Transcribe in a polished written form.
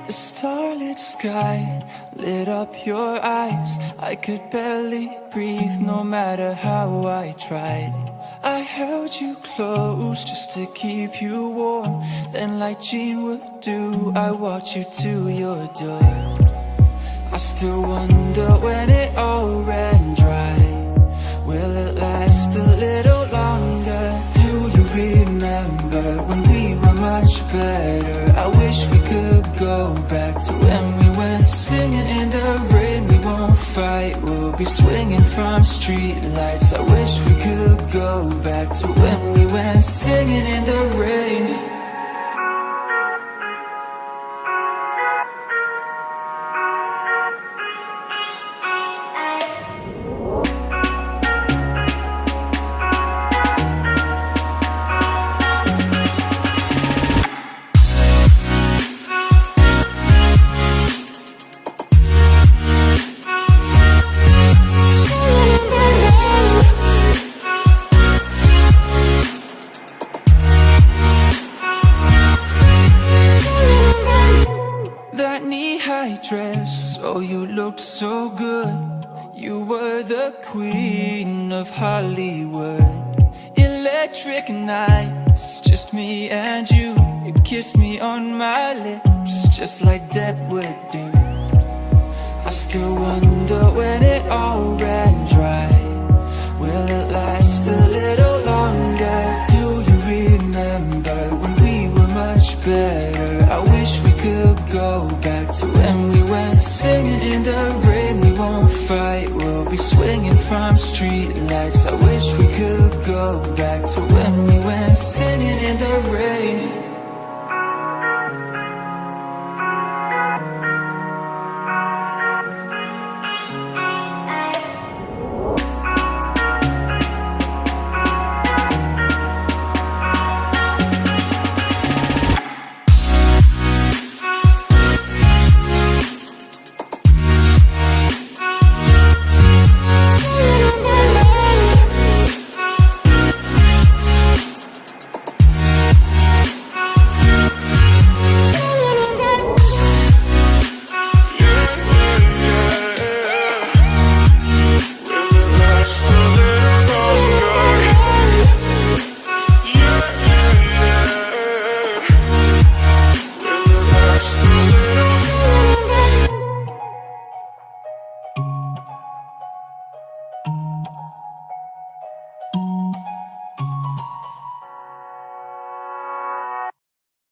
The starlit sky lit up your eyes. I could barely breathe no matter how I tried. I held you close just to keep you warm. Then like Jean would do, I walked you to your door. I still wonder when it all ran dry. Will it last a little longer? Do you remember when we were much better? I wish we could go back to when we went singing in the rain. We won't fight, we'll be swinging from street lights. I wish we could go back to when we went singing in the rain. Dress, oh you looked so good. You were the queen of Hollywood. Electric nights, just me and you. You kissed me on my lips, just like Depp would do. I still wonder when it all ran dry. Will it last a little longer? Do you remember when we were much better? I wish we could go back to when we went singing in the rain. We won't fight, we'll be swinging from street lights. I wish we could go back to when we went singing in the rain.